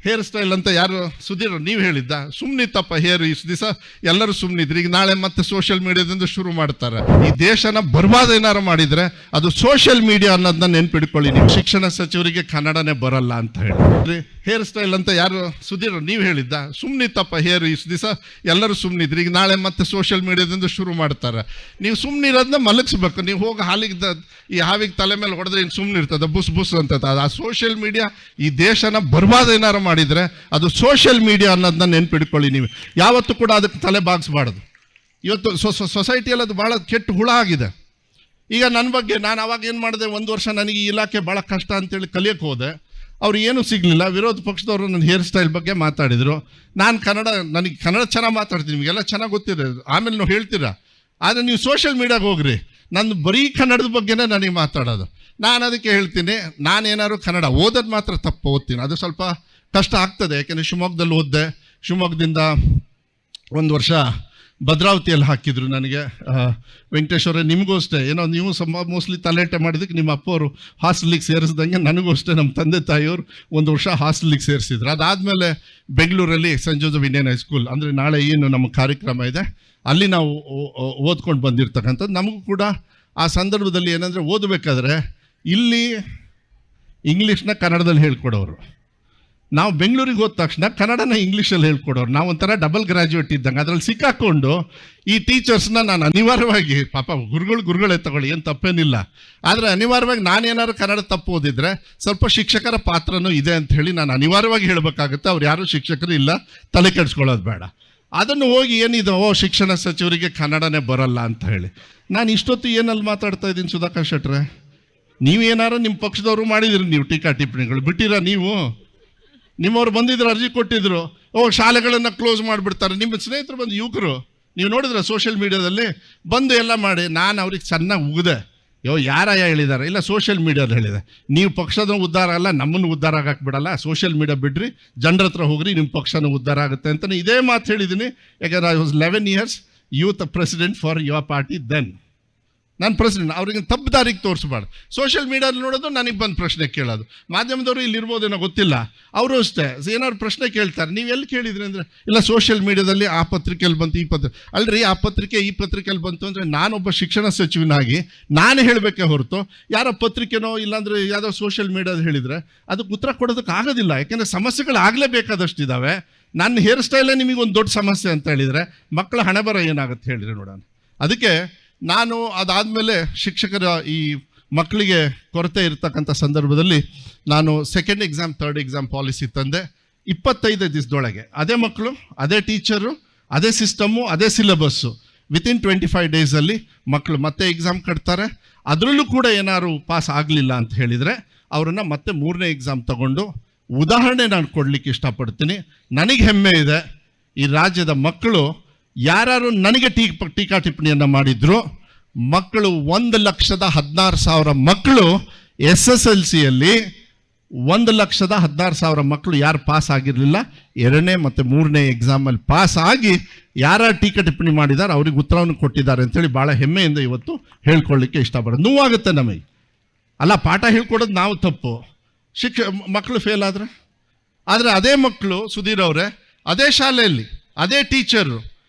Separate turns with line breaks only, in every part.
Hair style ಅಂತ ಯಾರು ಸುಧೀರ್ ನೀವು ಹೇಳಿದ್ದ? ಸುಮ್ಮನಿತ್ತಪ್ಪ ಹೇರ್ ಇಷ್ಟು ದಿವಸ ಎಲ್ಲರೂ ಸುಮ್ಮನಿದ್ರು. ಈಗ ನಾಳೆ ಮತ್ತೆ ಸೋಷಿಯಲ್ ಮೀಡಿಯಾದಿಂದ ಶುರು ಮಾಡ್ತಾರೆ. ಈ ದೇಶನ ಬರ್ಬಾದ್ ಏನಾರು ಮಾಡಿದ್ರೆ ಅದು ಸೋಷಿಯಲ್ ಮೀಡಿಯಾ ಅನ್ನೋದನ್ನ ನೆನ್ಪಿಡ್ಕೊಳ್ಳಿ ನೀವು. ಶಿಕ್ಷಣ ಸಚಿವರಿಗೆ ಕನ್ನಡನೇ ಬರಲ್ಲ ಅಂತ ಹೇಳಿ ಹೇರ್ ಸ್ಟೈಲ್ ಅಂತ ಯಾರು ಸುಧೀರ್ ನೀವು ಹೇಳಿದ್ದ? ಸುಮ್ಮನಿತ್ತಪ್ಪ ಹೇರ್ ಇಷ್ಟು ದಿವಸ ಎಲ್ಲರೂ ಸುಮ್ಮನಿದ್ರು. ಈಗ ನಾಳೆ ಮತ್ತೆ ಸೋಷಿಯಲ್ ಮೀಡಿಯಾದಿಂದ ಶುರು ಮಾಡ್ತಾರೆ. ನೀವು ಸುಮ್ಮನಿರೋದನ್ನ ಮಲಗಿಸ್ಬೇಕು. ನೀವು ಹೋಗಿ ಈ ಹಾವಿಗೆ ತಲೆ ಮೇಲೆ ಹೊಡೆದ್ರೆ ಇನ್ನು ಸುಮ್ಮನಿರ್ತದೆ, ಬುಸ್ ಬುಸ್ ಅಂತ. ಆ ಸೋಷಿಯಲ್ ಮೀಡಿಯಾ ಈ ದೇಶನ ಬರ್ಬಾದ್ ಏನಾರು ಮಾಡಿದ್ರೆ ಅದು ಸೋಷಿಯಲ್ ಮೀಡಿಯಾ ಅನ್ನೋದನ್ನ ನೆನ್ಪಿಡ್ಕೊಳ್ಳಿ ನೀವು. ಯಾವತ್ತೂ ಕೂಡ ಅದಕ್ಕೆ ತಲೆ ಬಾಗಿಸ್ಬಾರ್ದು. ಇವತ್ತು ಸೊಸೈಟಿಯಲ್ಲಿ ಅದು ಭಾಳ ಕೆಟ್ಟ ಹುಳ ಆಗಿದೆ. ಈಗ ನನ್ನ ಬಗ್ಗೆ ನಾನು ಅವಾಗ ಏನು ಮಾಡಿದೆ, 1 ವರ್ಷ ನನಗೆ ಈ ಇಲಾಖೆ ಭಾಳ ಕಷ್ಟ ಅಂತೇಳಿ ಕಲಿಯೋಕ್ಕೆ ಹೋದೆ. ಅವ್ರು ಏನೂ ಸಿಗಲಿಲ್ಲ. ವಿರೋಧ ಪಕ್ಷದವರು ನನ್ನ ಹೇರ್ ಸ್ಟೈಲ್ ಬಗ್ಗೆ ಮಾತಾಡಿದರು. ನನಗೆ ಕನ್ನಡ ಚೆನ್ನಾಗಿ ಮಾತಾಡ್ತೀನಿ, ನಿಮಗೆಲ್ಲ ಚೆನ್ನಾಗಿ ಗೊತ್ತಿದೆ, ಆಮೇಲೆ ನೀವು ಹೇಳ್ತೀರಾ. ಆದರೆ ನೀವು ಸೋಷಿಯಲ್ ಮೀಡಿಯಾಗೆ ಹೋಗ್ರಿ, ನಂದು ಬರೀ ಕನ್ನಡದ ಬಗ್ಗೆನೇ ನನಗೆ ಮಾತಾಡೋದು. ನಾನು ಅದಕ್ಕೆ ಹೇಳ್ತೀನಿ, ನಾನೇನಾದ್ರು ಕನ್ನಡ ಓದೋದು ಮಾತ್ರ ತಪ್ಪು ಓದ್ತೀನಿ. ಅದು ಸ್ವಲ್ಪ ಕಷ್ಟ ಆಗ್ತದೆ, ಯಾಕೆಂದರೆ ಶಿವಮೊಗ್ಗದಲ್ಲಿ ಓದಿದೆ. ಶಿವಮೊಗ್ಗದಿಂದ 1 ವರ್ಷ ಭದ್ರಾವತಿಯಲ್ಲಿ ಹಾಕಿದ್ರು ನನಗೆ. ವೆಂಕಟೇಶ್ವರ ನಿಮಗೂ ಅಷ್ಟೇ, ಏನೋ ನೀವು ಮೋಸ್ಟ್ಲಿ ತಲೆಟೆ ಮಾಡಿದ್ದಕ್ಕೆ ನಿಮ್ಮ ಅಪ್ಪವರು ಹಾಸ್ಟೆಲಿಗೆ ಸೇರಿಸ್ದಂಗೆ ನನಗೂ ಅಷ್ಟೇ ನಮ್ಮ ತಂದೆ ತಾಯಿಯವರು 1 ವರ್ಷ ಹಾಸ್ಟೆಲಿಗೆ ಸೇರಿಸಿದ್ರು. ಅದಾದಮೇಲೆ ಬೆಂಗಳೂರಲ್ಲಿ ಸೆಂಟ್ ಜೋಸೆಫ್ ಇಂಡಿಯನ್ ಹೈಸ್ಕೂಲ್, ಅಂದರೆ ನಾಳೆ ಏನು ನಮ್ಮ ಕಾರ್ಯಕ್ರಮ ಇದೆ ಅಲ್ಲಿ ನಾವು ಓದ್ಕೊಂಡು ಬಂದಿರ್ತಕ್ಕಂಥದ್ದು. ನಮಗೂ ಕೂಡ ಆ ಸಂದರ್ಭದಲ್ಲಿ ಏನಂದರೆ ಓದಬೇಕಾದ್ರೆ ಇಲ್ಲಿ ಇಂಗ್ಲೀಷ್ನ ಕನ್ನಡದಲ್ಲಿ ಹೇಳ್ಕೊಡೋರು, ನಾವು ಬೆಂಗಳೂರಿಗೆ ಹೋದ ತಕ್ಷಣ ಕನ್ನಡನ ಇಂಗ್ಲೀಷಲ್ಲಿ ಹೇಳ್ಕೊಡೋರು. ನಾವು ಒಂಥರ ಡಬಲ್ ಗ್ರ್ಯಾಜುಯೇಟ್ ಇದ್ದಂಗೆ. ಅದರಲ್ಲಿ ಸಿಕ್ಕಾಕೊಂಡು ಈ ಟೀಚರ್ಸ್ನ ನಾನು ಅನಿವಾರ್ಯವಾಗಿ, ಪಾಪ ಗುರುಗಳೇ ತಗೊಳ್ಳಿ, ಏನು ತಪ್ಪೇನಿಲ್ಲ, ಆದರೆ ಅನಿವಾರ್ಯವಾಗಿ ನಾನೇನಾದ್ರು ಕನ್ನಡ ತಪ್ಪು ಓದಿದ್ರೆ ಸ್ವಲ್ಪ ಶಿಕ್ಷಕರ ಪಾತ್ರನೂ ಇದೆ ಅಂತ ಹೇಳಿ ನಾನು ಅನಿವಾರ್ಯವಾಗಿ ಹೇಳಬೇಕಾಗುತ್ತೆ. ಅವ್ರು ಯಾರೂ ಶಿಕ್ಷಕರು ಇಲ್ಲ, ತಲೆ ಕೆಡಿಸ್ಕೊಳ್ಳೋದು ಬೇಡ. ಅದನ್ನು ಹೋಗಿ ಏನಿದೆ, ಶಿಕ್ಷಣ ಸಚಿವರಿಗೆ ಕನ್ನಡನೇ ಬರಲ್ಲ ಅಂತ ಹೇಳಿ. ನಾನು ಇಷ್ಟೊತ್ತು ಏನಲ್ಲಿ ಮಾತಾಡ್ತಾ ಇದ್ದೀನಿ ಸುಧಾಕರ್ ಶೆಟ್ರೆ? ನೀವೇನಾರು ನಿಮ್ಮ ಪಕ್ಷದವರು ಮಾಡಿದಿರಿ, ನೀವು ಟೀಕಾ ಟಿಪ್ಪಣಿಗಳು ಬಿಟ್ಟಿರ? ನಿಮ್ಮವ್ರು ಬಂದಿದ್ರು, ಅರ್ಜಿ ಕೊಟ್ಟಿದ್ರು, ಶಾಲೆಗಳನ್ನು ಕ್ಲೋಸ್ ಮಾಡಿಬಿಡ್ತಾರೆ. ನಿಮ್ಮ ಸ್ನೇಹಿತರು ಬಂದು ಯುವಕರು, ನೀವು ನೋಡಿದ್ರೆ ಸೋಷಿಯಲ್ ಮೀಡಿಯಾದಲ್ಲಿ ಬಂದು ಎಲ್ಲ ಮಾಡಿ. ನಾನು ಅವ್ರಿಗೆ ಚೆನ್ನಾಗಿ ಉಗಿದೆ, ಯಾರಯ್ಯ ಹೇಳಿದ್ದಾರೆ? ಇಲ್ಲ, ಸೋಷಿಯಲ್ ಮೀಡಿಯಾದಲ್ಲಿ ಹೇಳಿದೆ. ನೀವು ಪಕ್ಷದ ಉದ್ಧಾರ ಅಲ್ಲ, ನಮ್ಮನ್ನು ಉದ್ಧಾರ ಆಗಕ್ಕೆ ಬಿಡಲ್ಲ, ಸೋಷಿಯಲ್ ಮೀಡಿಯಾ ಬಿಡ್ರಿ, ಜನರ ಹತ್ರ ಹೋಗ್ರಿ, ನಿಮ್ಮ ಪಕ್ಷನೂ ಉದ್ಧಾರ ಆಗುತ್ತೆ ಅಂತ ಇದೇ ಮಾತು ಹೇಳಿದ್ದೀನಿ. ಯಾಕಂದ್ರೆ I was 11 years youth president for your party then. ನಾನು ಪ್ರೆಸಿಡೆಂಟ್. ಅವ್ರಿಗೆ ತಪ್ಪು ದಾರಿಗೆ ತೋರಿಸ್ಬಾರ್ದು. ಸೋಷಿಯಲ್ ಮೀಡಿಯಾದಲ್ಲಿ ನೋಡೋದು, ನನಗೆ ಬಂದು ಪ್ರಶ್ನೆ ಕೇಳೋದು. ಮಾಧ್ಯಮದವರು ಇಲ್ಲಿ ಇರ್ಬೋದೇನೋ ಗೊತ್ತಿಲ್ಲ, ಅವರು ಅಷ್ಟೇ ಏನಾದ್ರು ಪ್ರಶ್ನೆ ಕೇಳ್ತಾರೆ. ನೀವು ಎಲ್ಲಿ ಕೇಳಿದ್ರಿ ಅಂದರೆ, ಇಲ್ಲ ಸೋಷಿಯಲ್ ಮೀಡಿಯಾದಲ್ಲಿ ಆ ಪತ್ರಿಕೆಯಲ್ಲಿ ಬಂತು, ಈ ಅಲ್ರಿ ಆ ಪತ್ರಿಕೆ ಈ ಪತ್ರಿಕೆಯಲ್ಲಿ ಬಂತು ಅಂದರೆ ನಾನೊಬ್ಬ ಶಿಕ್ಷಣ ಸಚಿವನಾಗಿ ನಾನು ಹೇಳಬೇಕೇ ಹೊರತು ಯಾರೋ ಪತ್ರಿಕೆನೋ ಇಲ್ಲಾಂದರೆ ಯಾವುದೋ ಸೋಷಿಯಲ್ ಮೀಡಿಯಾದ ಹೇಳಿದರೆ ಅದಕ್ಕೆ ಉತ್ತರ ಕೊಡೋದಕ್ಕೆ ಆಗೋದಿಲ್ಲ. ಯಾಕೆಂದರೆ ಸಮಸ್ಯೆಗಳು ಆಗಲೇಬೇಕಾದಷ್ಟಿದ್ದಾವೆ. ನನ್ನ ಹೇರ್ ಸ್ಟೈಲೇ ನಿಮಗೊಂದು ದೊಡ್ಡ ಸಮಸ್ಯೆ ಅಂತ ಹೇಳಿದರೆ ಮಕ್ಕಳ ಹಣೆಬರ ಏನಾಗುತ್ತೆ ಹೇಳಿದ್ರೆ ನೋಡೋಣ. ಅದಕ್ಕೆ ನಾನು ಅದಾದಮೇಲೆ ಶಿಕ್ಷಕರ ಈ ಮಕ್ಕಳಿಗೆ ಕೊರತೆ ಇರತಕ್ಕಂಥ ಸಂದರ್ಭದಲ್ಲಿ ನಾನು 2nd exam 3rd exam policy ತಂದೆ. 25 ದಿವಸದೊಳಗೆ ಅದೇ ಮಕ್ಕಳು, ಅದೇ ಟೀಚರು, ಅದೇ ಸಿಸ್ಟಮ್ಮು, ಅದೇ ಸಿಲೆಬಸ್ಸು, ವಿತಿನ್ 25 ಡೇಸಲ್ಲಿ ಮಕ್ಕಳು ಮತ್ತೆ ಎಕ್ಸಾಮ್ ಕಟ್ತಾರೆ. ಅದರಲ್ಲೂ ಕೂಡ ಏನಾದ್ರು ಪಾಸ್ ಆಗಲಿಲ್ಲ ಅಂತ ಹೇಳಿದರೆ ಅವರನ್ನು ಮತ್ತೆ 3ನೇ ಎಕ್ಸಾಮ್ ತಗೊಂಡು, ಉದಾಹರಣೆ ನಾನು ಕೊಡಲಿಕ್ಕೆ ಇಷ್ಟಪಡ್ತೀನಿ. ನನಗೆ ಹೆಮ್ಮೆ ಇದೆ, ಈ ರಾಜ್ಯದ ಮಕ್ಕಳು ಯಾರು ನನಗೆ ಟೀಕಾ ಟಿಪ್ಪಣಿಯನ್ನು ಮಾಡಿದ್ರು, ಮಕ್ಕಳು 1,16,000 ಮಕ್ಕಳು SSLCಯಲ್ಲಿ 1,16,000 ಮಕ್ಕಳು ಯಾರು ಪಾಸ್ ಆಗಿರಲಿಲ್ಲ, 2ನೇ ಮತ್ತು 3ನೇ ಎಕ್ಸಾಮಲ್ಲಿ ಪಾಸ್ ಆಗಿ ಯಾರು ಟೀಕಾ ಟಿಪ್ಪಣಿ ಮಾಡಿದ್ದಾರೆ ಅವ್ರಿಗೆ ಉತ್ತರವನ್ನು ಕೊಟ್ಟಿದ್ದಾರೆ ಅಂತೇಳಿ ಭಾಳ ಹೆಮ್ಮೆಯಿಂದ ಇವತ್ತು ಹೇಳ್ಕೊಳ್ಳಿಕ್ಕೆ ಇಷ್ಟಪಡೋದು. ನೋವಾಗುತ್ತೆ ನಮಗೆ. ಅಲ್ಲ, ಪಾಠ ಹೇಳ್ಕೊಡೋದು ನಾವು ತಪ್ಪು, ಮಕ್ಕಳು ಫೇಲ್ ಆದರೆ ಅದೇ ಮಕ್ಕಳು ಸುಧೀರ್ ಅವರೇ ಅದೇ ಶಾಲೆಯಲ್ಲಿ ಅದೇ ಟೀಚರು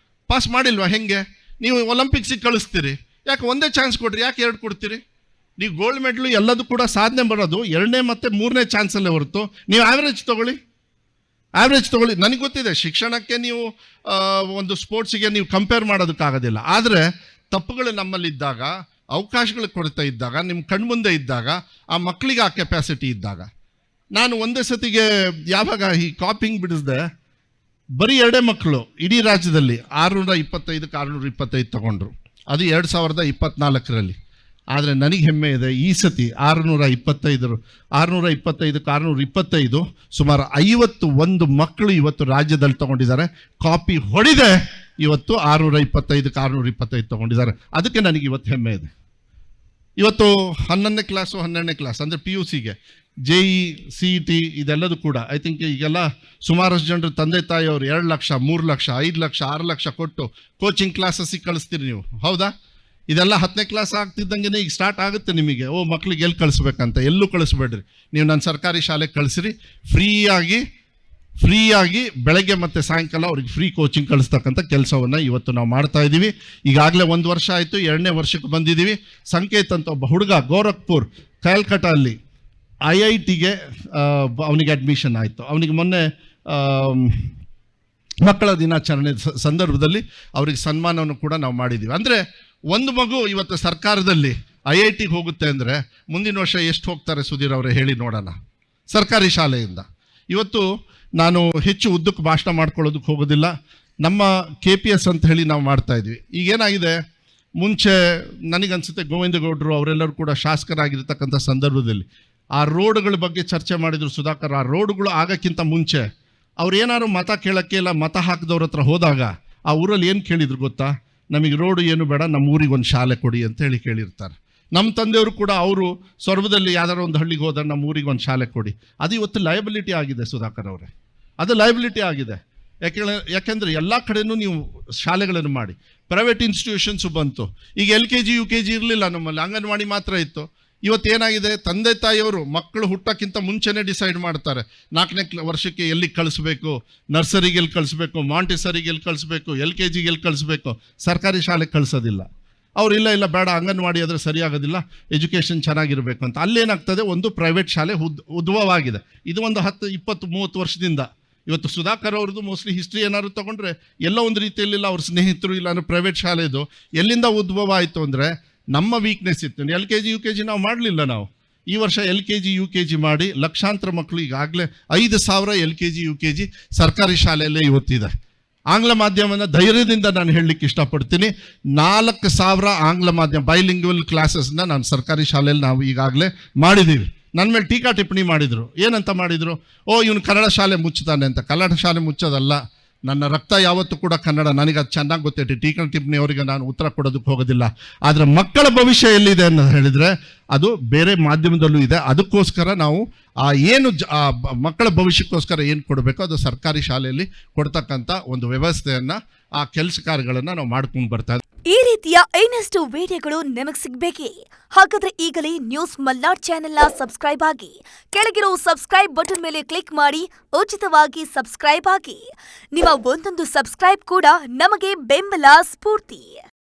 ಪಾಸ್ ಮಾಡಿಲ್ವಾ? ಹೆಂಗೆ ನೀವು ಒಲಿಂಪಿಕ್ಸಿಗೆ ಕಳಿಸ್ತೀರಿ? ಯಾಕೆ ಒಂದೇ ಚಾನ್ಸ್ ಕೊಡ್ರಿ, ಯಾಕೆ 2 ಕೊಡ್ತೀರಿ? ನೀವು ಗೋಲ್ಡ್ ಮೆಡ್ಲು ಎಲ್ಲದೂ ಕೂಡ ಸಾಧನೆ ಬರೋದು 2ನೇ ಮತ್ತು 3ನೇ ಚಾನ್ಸಲ್ಲೇ ಹೊರತು ನೀವು ಆ್ಯಾವ್ರೇಜ್ ತೊಗೊಳ್ಳಿ. ನನಗೆ ಗೊತ್ತಿದೆ, ಶಿಕ್ಷಣಕ್ಕೆ ನೀವು ಒಂದು ಸ್ಪೋರ್ಟ್ಸಿಗೆ ನೀವು ಕಂಪೇರ್ ಮಾಡೋದಕ್ಕಾಗೋದಿಲ್ಲ. ಆದರೆ ತಪ್ಪುಗಳು ನಮ್ಮಲ್ಲಿದ್ದಾಗ, ಅವಕಾಶಗಳ ಕೊರತೆ ಇದ್ದಾಗ, ನಿಮ್ಮ ಕಣ್ಮುಂದೆ ಇದ್ದಾಗ, ಆ ಮಕ್ಕಳಿಗೆ ಆ ಕೆಪಾಸಿಟಿ ಇದ್ದಾಗ. ನಾನು ಒಂದೇ ಸತಿಗೆ ಯಾವಾಗ ಈ ಕಾಪಿಂಗ್ ಬಿಡಿಸ್ದೆ, ಬರೀ 2 ಮಕ್ಕಳು ಇಡೀ ರಾಜ್ಯದಲ್ಲಿ 625ಕ್ಕೆ 625 ತಗೊಂಡ್ರು. ಅದು 2024ರಲ್ಲಿ. ಆದರೆ ನನಗೆ ಹೆಮ್ಮೆ ಇದೆ, ಈ ಸತಿ 625ಕ್ಕೆ 625 ಸುಮಾರು 51 ಮಕ್ಕಳು ಇವತ್ತು ರಾಜ್ಯದಲ್ಲಿ ತಗೊಂಡಿದ್ದಾರೆ. ಕಾಪಿ ಹೊಡಿದೆ ಇವತ್ತು 625ಕ್ಕೆ 625 ತಗೊಂಡಿದ್ದಾರೆ. ಅದಕ್ಕೆ ನನಗೆ ಇವತ್ತು ಹೆಮ್ಮೆ ಇದೆ. ಇವತ್ತು 11ನೇ ಕ್ಲಾಸು 12ನೇ ಕ್ಲಾಸ್ ಅಂದರೆ PUCಗೆ JE CET ಇದೆಲ್ಲದೂ ಕೂಡ ಐ ಥಿಂಕ್ ಈಗೆಲ್ಲ ಸುಮಾರಷ್ಟು ಜನರು ತಂದೆ ತಾಯಿಯವರು 2 ಲಕ್ಷ 3 ಲಕ್ಷ 5 ಲಕ್ಷ 6 ಲಕ್ಷ ಕೊಟ್ಟು ಕೋಚಿಂಗ್ ಕ್ಲಾಸಸ್ಸಿಗೆ ಕಳಿಸ್ತೀರಿ ನೀವು, ಹೌದಾ? ಇದೆಲ್ಲ 10ನೇ ಕ್ಲಾಸ್ ಆಗ್ತಿದ್ದಂಗೆ ಈಗ ಸ್ಟಾರ್ಟ್ ಆಗುತ್ತೆ ನಿಮಗೆ. ಮಕ್ಕಳಿಗೆ ಎಲ್ಲಿ ಕಳಿಸ್ಬೇಕಂತ, ಎಲ್ಲೂ ಕಳಿಸ್ಬೇಡ್ರಿ. ನೀವು ನನ್ನ ಸರ್ಕಾರಿ ಶಾಲೆಗೆ ಕಳಿಸ್ರಿ, ಫ್ರೀಯಾಗಿ ಫ್ರೀಯಾಗಿ ಬೆಳಗ್ಗೆ ಮತ್ತು ಸಾಯಂಕಾಲ ಅವ್ರಿಗೆ ಫ್ರೀ ಕೋಚಿಂಗ್ ಕಳಿಸ್ತಕ್ಕಂಥ ಕೆಲಸವನ್ನು ಇವತ್ತು ನಾವು ಮಾಡ್ತಾ ಇದ್ದೀವಿ. ಈಗಾಗಲೇ 1 ವರ್ಷ ಆಯಿತು, 2ನೇ ವರ್ಷಕ್ಕೆ ಬಂದಿದ್ದೀವಿ. ಸಂಕೇತ್ ಅಂತ ಒಬ್ಬ ಹುಡುಗ ಗೋರಖ್ಪುರ್ ಕಲ್ಕಟ್ಟ ಅಲ್ಲಿ IITಗೆ ಅವನಿಗೆ ಅಡ್ಮಿಷನ್ ಆಯಿತು. ಅವನಿಗೆ ಮೊನ್ನೆ ಮಕ್ಕಳ ದಿನಾಚರಣೆ ಸಂದರ್ಭದಲ್ಲಿ ಅವರಿಗೆ ಸನ್ಮಾನವನ್ನು ಕೂಡ ನಾವು ಮಾಡಿದ್ದೀವಿ. ಅಂದರೆ ಒಂದು ಮಗು ಇವತ್ತು ಸರ್ಕಾರದಲ್ಲಿ IITಗೆ ಹೋಗುತ್ತೆ ಅಂದರೆ ಮುಂದಿನ ವರ್ಷ ಎಷ್ಟು ಹೋಗ್ತಾರೆ ಸುಧೀರ್ ಅವರೇ ಹೇಳಿ ನೋಡೋಣ, ಸರ್ಕಾರಿ ಶಾಲೆಯಿಂದ. ಇವತ್ತು ನಾನು ಹೆಚ್ಚು ಉದ್ದಕ್ಕೆ ಭಾಷಣ ಮಾಡ್ಕೊಳ್ಳೋದಕ್ಕೆ ಹೋಗೋದಿಲ್ಲ. ನಮ್ಮ KPS ಅಂತ ಹೇಳಿ ನಾವು ಮಾಡ್ತಾ ಇದ್ವಿ. ಈಗೇನಾಗಿದೆ, ಮುಂಚೆ ನನಗನ್ಸುತ್ತೆ ಗೋವಿಂದಗೌಡರು ಅವರೆಲ್ಲರೂ ಕೂಡ ಶಾಸಕರಾಗಿರ್ತಕ್ಕಂಥ ಸಂದರ್ಭದಲ್ಲಿ ಆ ರೋಡ್ಗಳ ಬಗ್ಗೆ ಚರ್ಚೆ ಮಾಡಿದರು ಸುಧಾಕರ್. ಆ ರೋಡ್ಗಳು ಆಗೋಕ್ಕಿಂತ ಮುಂಚೆ ಅವ್ರು ಏನಾದ್ರು ಮತ ಕೇಳೋಕ್ಕೆ ಇಲ್ಲ, ಮತ ಹಾಕಿದವ್ರ ಹತ್ರ ಹೋದಾಗ ಆ ಊರಲ್ಲಿ ಏನು ಕೇಳಿದ್ರು ಗೊತ್ತಾ, ನಮಗೆ ರೋಡು ಏನು ಬೇಡ, ನಮ್ಮ ಊರಿಗೆ ಒಂದು ಶಾಲೆ ಕೊಡಿ ಅಂತ ಹೇಳಿ ಕೇಳಿರ್ತಾರೆ. ನಮ್ಮ ತಂದೆಯವರು ಕೂಡ ಅವರು ಸೊರಬದಲ್ಲಿ ಯಾವ್ದಾರು ಒಂದು ಹಳ್ಳಿಗೆ ಹೋದಾಗ ನಮ್ಮ ಊರಿಗೆ ಒಂದು ಶಾಲೆ ಕೊಡಿ. ಅದು ಇವತ್ತು ಲಯಬಿಲಿಟಿ ಆಗಿದೆ ಸುಧಾಕರ್ ಅವರೇ, ಅದು ಲಯಬಿಲಿಟಿ ಆಗಿದೆ. ಯಾಕೆಂದರೆ ಎಲ್ಲ ಕಡೆನೂ ನೀವು ಶಾಲೆಗಳನ್ನು ಮಾಡಿ, ಪ್ರೈವೇಟ್ ಇನ್ಸ್ಟಿಟ್ಯೂಷನ್ಸು ಬಂತು. ಈಗ LKG UKG ಇರಲಿಲ್ಲ ನಮ್ಮಲ್ಲಿ, ಅಂಗನವಾಡಿ ಮಾತ್ರ ಇತ್ತು. ಇವತ್ತೇನಾಗಿದೆ, ತಂದೆ ತಾಯಿಯವರು ಮಕ್ಕಳು ಹುಟ್ಟೋಕ್ಕಿಂತ ಮುಂಚೆನೇ ಡಿಸೈಡ್ ಮಾಡ್ತಾರೆ 4ನೇ ವರ್ಷಕ್ಕೆ ಎಲ್ಲಿಗೆ ಕಳಿಸ್ಬೇಕು, ನರ್ಸರಿಗೆ ಎಲ್ಲಿ ಕಳಿಸ್ಬೇಕು, ಮಾಂಟೆಸರಿಗೆ ಎಲ್ಲಿ ಕಳಿಸ್ಬೇಕು, LKGಗೆ ಎಲ್ಲಿ ಕಳಿಸ್ಬೇಕು, ಸರ್ಕಾರಿ ಶಾಲೆಗೆ ಕಳಿಸೋದಿಲ್ಲ. ಅವ್ರು ಇಲ್ಲ ಬೇಡ, ಅಂಗನವಾಡಿ ಆದರೆ ಸರಿಯಾಗೋದಿಲ್ಲ, ಎಜುಕೇಷನ್ ಚೆನ್ನಾಗಿರಬೇಕು ಅಂತ. ಅಲ್ಲೇನಾಗ್ತದೆ, ಒಂದು ಪ್ರೈವೇಟ್ ಶಾಲೆ ಉದ್ಭವವಾಗಿದೆ. ಇದು ಒಂದು 10, 20, 30 ವರ್ಷದಿಂದ. ಇವತ್ತು ಸುಧಾಕರ್ ಅವ್ರದ್ದು ಮೋಸ್ಟ್ಲಿ ಹಿಸ್ಟ್ರಿ ಏನಾದ್ರು ತೊಗೊಂಡ್ರೆ ಎಲ್ಲೋ ಒಂದು ರೀತಿಯಲ್ಲಿಲ್ಲ, ಅವ್ರ ಸ್ನೇಹಿತರು ಇಲ್ಲ ಅಂದರೆ ಪ್ರೈವೇಟ್ ಶಾಲೆದು ಎಲ್ಲಿಂದ ಉದ್ಭವ ಆಯಿತು ಅಂದರೆ ನಮ್ಮ ವೀಕ್ನೆಸ್ ಇತ್ತು. LKG UKG ನಾವು ಮಾಡಲಿಲ್ಲ. ನಾವು ಈ ವರ್ಷ LKG UKG ಮಾಡಿ ಲಕ್ಷಾಂತರ ಮಕ್ಕಳು, ಈಗಾಗಲೇ 5,000 LKG UKG ಸರ್ಕಾರಿ ಶಾಲೆಯಲ್ಲೇ ಇವತ್ತಿದೆ. ಆಂಗ್ಲ ಮಾಧ್ಯಮನ ಧೈರ್ಯದಿಂದ ನಾನು ಹೇಳಲಿಕ್ಕೆ ಇಷ್ಟಪಡ್ತೀನಿ. 4,000 ಆಂಗ್ಲ ಮಾಧ್ಯಮ ಬೈಲಿಂಗ್ವಲ್ ಕ್ಲಾಸಸ್ನ ನಾನು ಸರ್ಕಾರಿ ಶಾಲೆಯಲ್ಲಿ ನಾವು ಈಗಾಗಲೇ ಮಾಡಿದ್ದೀವಿ. ನನ್ನ ಮೇಲೆ ಟೀಕಾ ಟಿಪ್ಪಣಿ ಮಾಡಿದರು. ಏನಂತ ಮಾಡಿದರು, ಇವನು ಕನ್ನಡ ಶಾಲೆ ಮುಚ್ಚುತ್ತಾನೆ ಅಂತ. ಕನ್ನಡ ಶಾಲೆ ಮುಚ್ಚೋದಲ್ಲ, ನನ್ನ ರಕ್ತ ಯಾವತ್ತೂ ಕೂಡ ಕನ್ನಡ, ನನಗೆ ಅದು ಚೆನ್ನಾಗಿ ಗೊತ್ತೈತೆ. ಟೀಕಾ ಟಿಪ್ಪಣಿ ಅವರಿಗೆ ನಾನು ಉತ್ತರ ಕೊಡೋದಕ್ಕೆ ಹೋಗೋದಿಲ್ಲ. ಆದರೆ ಮಕ್ಕಳ ಭವಿಷ್ಯ ಎಲ್ಲಿದೆ ಅಂತ ಹೇಳಿದರೆ ಅದು ಬೇರೆ ಮಾಧ್ಯಮದಲ್ಲೂ ಇದೆ. ಅದಕ್ಕೋಸ್ಕರ ನಾವು ಮಕ್ಕಳ ಭವಿಷ್ಯಕ್ಕೋಸ್ಕರ ಏನು ಕೊಡಬೇಕು ಅದು ಸರ್ಕಾರಿ ಶಾಲೆಯಲ್ಲಿ ಕೊಡ್ತಕ್ಕಂಥ ಒಂದು ವ್ಯವಸ್ಥೆಯನ್ನು, ಆ ಕೆಲಸ ಕಾರ್ಯಗಳನ್ನು ನಾವು ಮಾಡ್ಕೊಂಡು ಬರ್ತಾ ಇದ್ದೀವಿ.
ಈ ರೀತಿಯ ಇನ್ನಷ್ಟು ವಿಡಿಯೋಗಳು ನಿಮಗೆ ಸಿಗಬೇಕೇ? ಹಾಗಾದ್ರೆ ಈಗಲೇ ನ್ಯೂಸ್ ಮಲ್ನಾಡ್ ಚಾನೆಲ್ನ ಸಬ್ಸ್ಕ್ರೈಬ್ ಆಗಿ, ಕೆಳಗಿರೋ ಸಬ್ಸ್ಕ್ರೈಬ್ ಬಟನ್ ಮೇಲೆ ಕ್ಲಿಕ್ ಮಾಡಿ ಉಚಿತವಾಗಿ ಸಬ್ಸ್ಕ್ರೈಬ್ ಆಗಿ. ನಿಮ್ಮ ಒಂದೊಂದು ಸಬ್ಸ್ಕ್ರೈಬ್ ಕೂಡ ನಮಗೆ ಬೆಂಬಲ, ಸ್ಫೂರ್ತಿ.